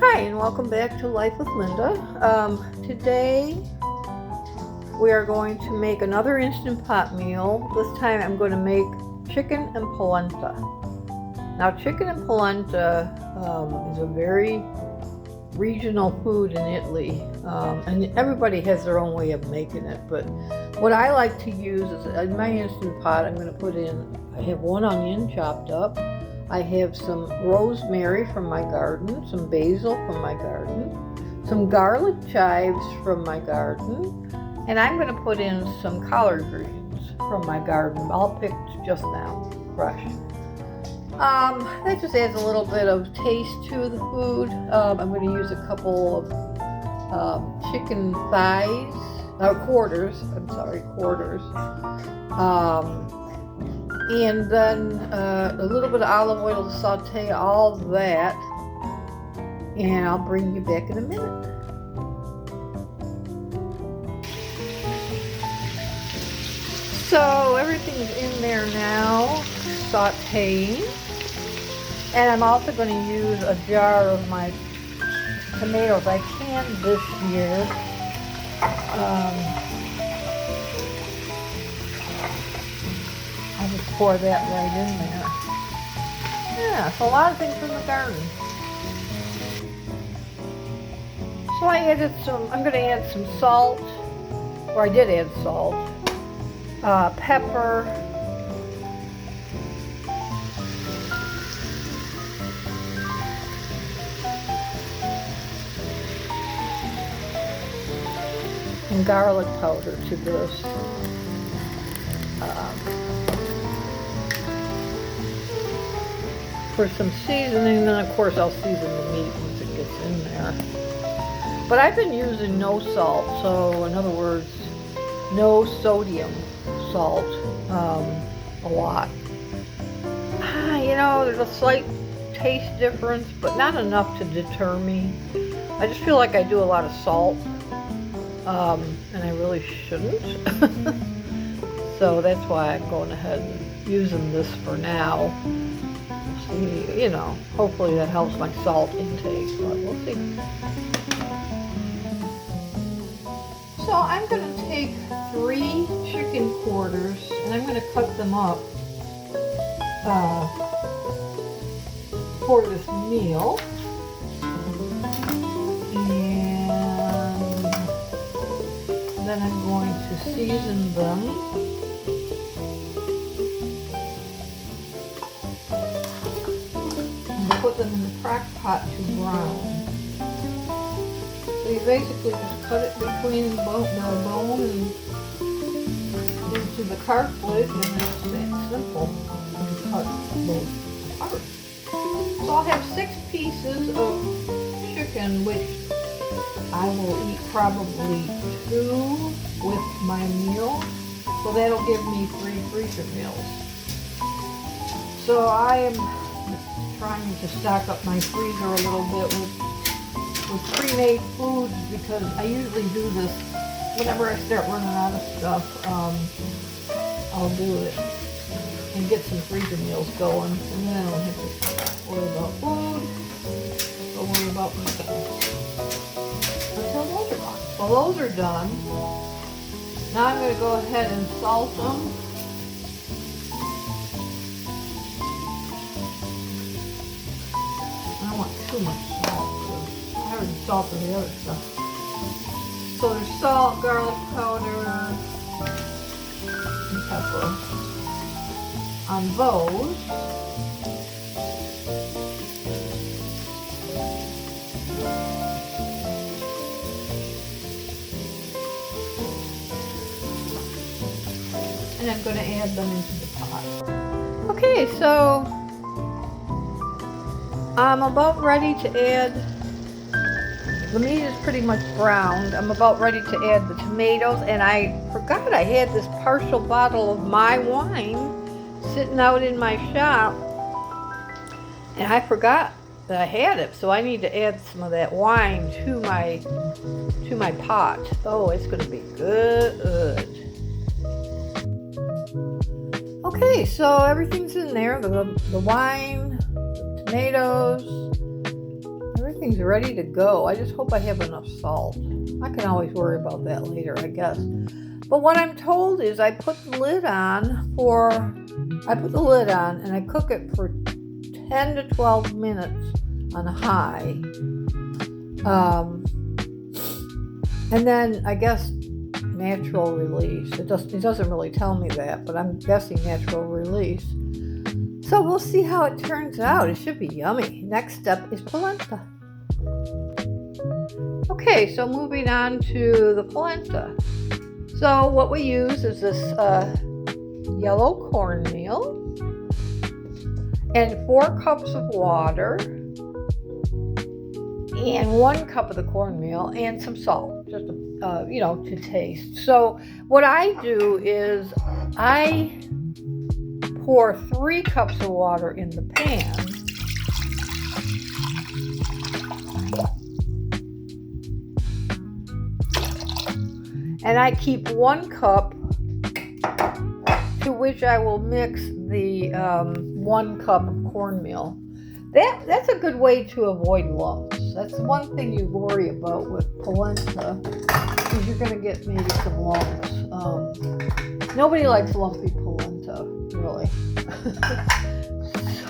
Hi, and welcome back to Life with Linda. Today we are going to make another Instant Pot meal. This time I'm going to make chicken and polenta. Now, chicken and polenta is a very regional food in Italy, and everybody has their own way of making it. But what I like to use is in my Instant Pot, I'm going to put in, I have one onion chopped up. I have some rosemary from my garden, some basil from my garden, some garlic chives from my garden, and I'm going to put in some collard greens from my garden, all picked just now, fresh. That just adds a little bit of taste to the food. I'm going to use a couple of chicken thighs, quarters. And then a little bit of olive oil to saute all that, and I'll bring you back in a minute. So everything's in there now, sauteing, and I'm also going to use a jar of my tomatoes I canned this year. I'll just pour that right in there. Yeah, so a lot of things from the garden. So I added I'm going to add some salt, or I did add salt, pepper, and garlic powder to this. For some seasoning, then of course I'll season the meat once it gets in there. But I've been using no salt, so in other words, no sodium salt, a lot. There's a slight taste difference, but not enough to deter me. I just feel like I do a lot of salt, and I really shouldn't. So that's why I'm going ahead and using this for now. Hopefully that helps my salt intake, but we'll see. So I'm going to take 3 chicken quarters and I'm going to cut them up for this meal. And then I'm going to season them. Put them in the crock pot to brown. So you basically just cut it between the bone and into the cartilage, and it's that simple. You cut both apart. So I'll have 6 pieces of chicken, which I will eat probably 2 with my meal. So that'll give me 3 freezer meals. So I am trying to stock up my freezer a little bit with pre-made foods, because I usually do this whenever I start running out of stuff. I'll do it and get some freezer meals going, and then I don't have to worry about food or worry about cooking until those are done. So those are done. Now I'm going to go ahead and salt them. I don't want too much salt because I already salted the other stuff. So there's salt, garlic powder, and pepper on those. And I'm going to add them into the pot. Okay, so I'm about ready to add, the meat is pretty much browned. I'm about ready to add the tomatoes, and I forgot I had this partial bottle of my wine sitting out in my shop, and I forgot that I had it, so I need to add some of that wine to my pot. Oh, it's going to be good. Okay, so everything's in there, the wine, the tomatoes, everything everything's ready to go. I just hope I have enough salt. I can always worry about that later, I guess. But what I'm told is I put the lid on and I cook it for 10 to 12 minutes on high. And then I guess natural release. It doesn't really tell me that, but I'm guessing natural release. So we'll see how it turns out. It should be yummy. Next step is polenta. Okay, so moving on to the polenta. So what we use is this yellow cornmeal and 4 cups of water and 1 cup of the cornmeal and some salt, just to taste. So what I do is I pour 3 cups of water in the pan. And I keep 1 cup, to which I will mix the 1 cup of cornmeal. That's a good way to avoid lumps. That's one thing you worry about with polenta, is you're going to get maybe some lumps. Nobody likes lumpy polenta, really.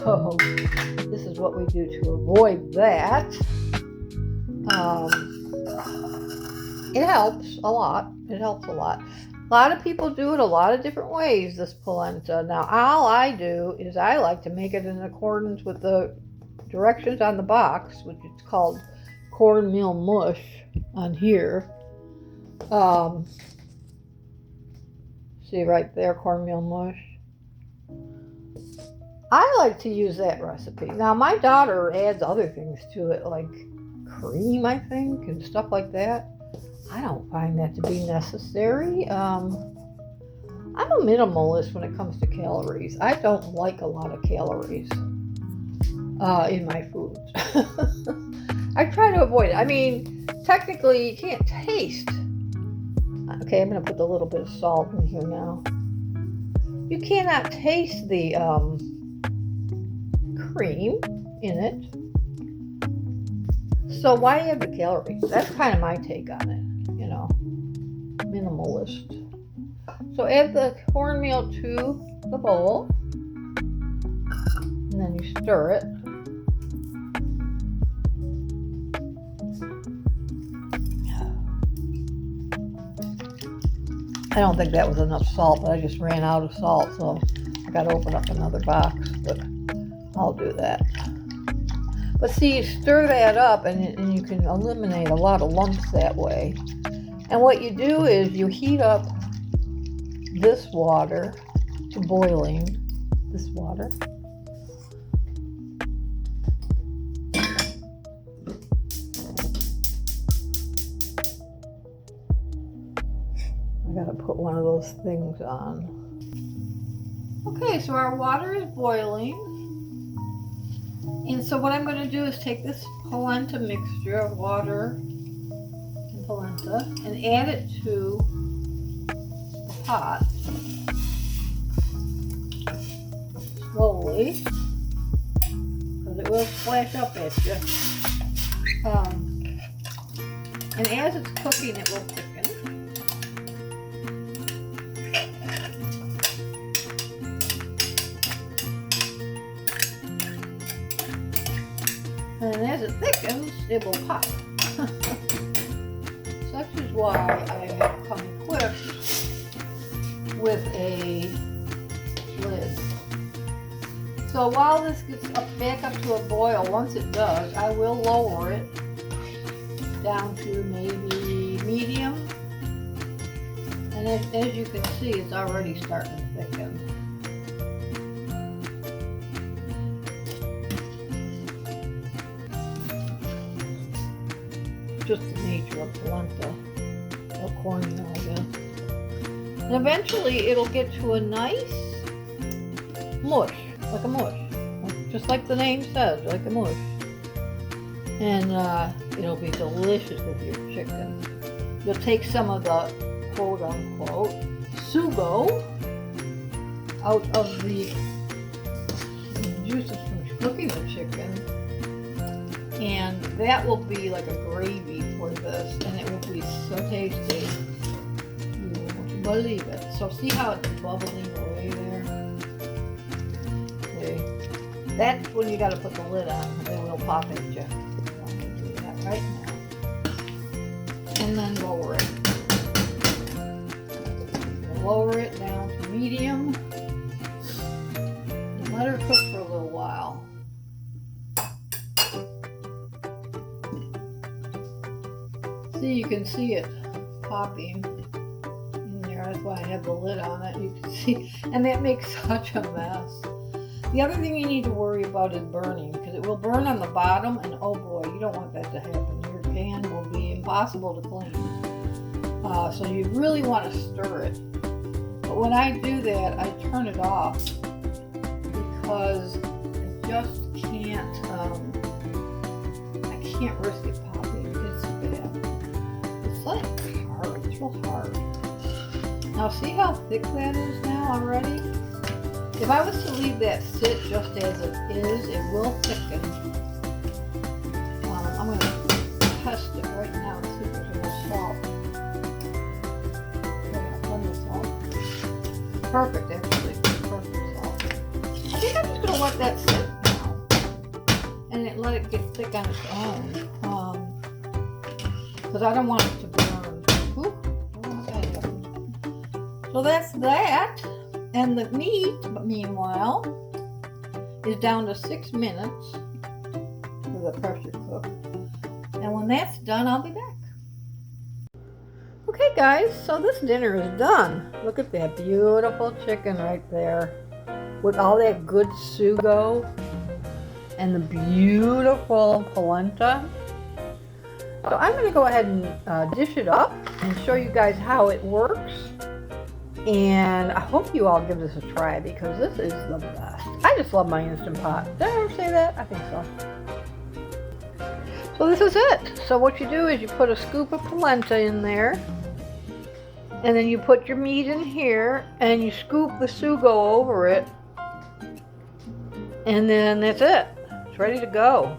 So this is what we do to avoid that. It helps a lot. A lot of people do it a lot of different ways, this polenta. Now, all I do is I like to make it in accordance with the directions on the box, which is called cornmeal mush on here. See right there, cornmeal mush. I like to use that recipe. Now, my daughter adds other things to it, like cream, I think, and stuff like that. I don't find that to be necessary. I'm a minimalist when it comes to calories. I don't like a lot of calories in my foods. I try to avoid it. I mean, technically, you can't taste. Okay, I'm going to put a little bit of salt in here now. You cannot taste the cream in it. So why have the calories? That's kind of my take on it, minimalist. So add the cornmeal to the bowl, and then you stir it. I don't think that was enough salt, but I just ran out of salt, so I got to open up another box, but I'll do that. But see, you stir that up, and you can eliminate a lot of lumps that way. And what you do is you heat up this water to boiling, this water. I gotta put one of those things on. Okay, so our water is boiling. And so what I'm going to do is take this polenta mixture of water and polenta and add it to the pot slowly, because it will splash up at you. And as it's cooking, it will thicken. And as it thickens, it will pop. Such is why I have come equipped with a lid. So while this gets back up to a boil, once it does, I will lower it down to maybe medium. And as you can see, it's already starting to thicken. Just the nature of polenta, or cornmeal, I guess. And eventually it'll get to a nice mush, like a mush. Just like the name says, like a mush. And it'll be delicious with your chicken. You'll take some of the quote-unquote sugo out of the juices from cooking the chicken. And that will be like a gravy for this, and it will be so tasty. You won't believe it. So see how it's bubbling away there? See? That's when you gotta put the lid on, and then it'll pop at you. I'm gonna do that right now. And then lower it. Lower it down to medium. And let her cook for a little while. See, you can see it popping in there. That's why I have the lid on it. You can see, and that makes such a mess. The other thing you need to worry about is burning, because it will burn on the bottom, and oh boy, you don't want that to happen. Your pan will be impossible to clean. So you really want to stir it. But when I do that, I turn it off because I just can't. I can't risk it popping. It's bad. It's like hard. It's real hard. Now see how thick that is now already? If I was to leave that sit just as it is, it will thicken. I'm going to test it right now and see if there's any salt. Plenty of salt. Perfect, actually. Perfect salt. I think I'm just going to let that sit now and let it get thick on its own. Because I don't want it to burn. Ooh, I don't want that to happen. So that's that. And the meat, meanwhile, is down to 6 minutes for the pressure cook. And when that's done, I'll be back. Okay, guys, so this dinner is done. Look at that beautiful chicken right there with all that good sugo and the beautiful polenta. So I'm going to go ahead and dish it up and show you guys how it works. And I hope you all give this a try because this is the best. I just love my Instant Pot. Did I ever say that? I think so. So this is it. So what you do is you put a scoop of polenta in there. And then you put your meat in here. And you scoop the sugo over it. And then that's it. It's ready to go.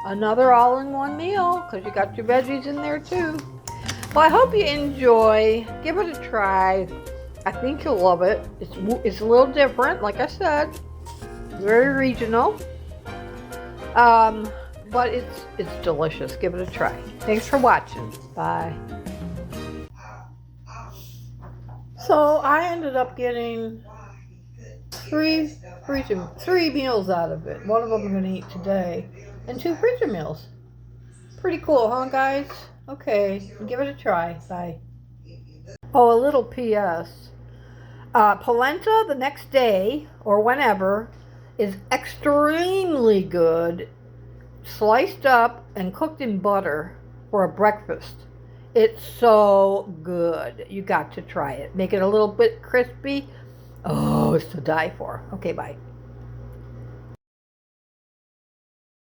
Another all-in-one meal because you got your veggies in there too. Well, I hope you enjoy. Give it a try. I think you'll love it. It's a little different, like I said, very regional, but it's delicious. Give it a try. Thanks for watching. Bye. So I ended up getting three meals out of it. One of them I'm going to eat today, and 2 freezer meals. Pretty cool, huh, guys? Okay, give it a try. Bye. Oh, a little P.S. Polenta the next day, or whenever, is extremely good, sliced up and cooked in butter for a breakfast. It's so good. You got to try it. Make it a little bit crispy. Oh, it's to die for. Okay, bye.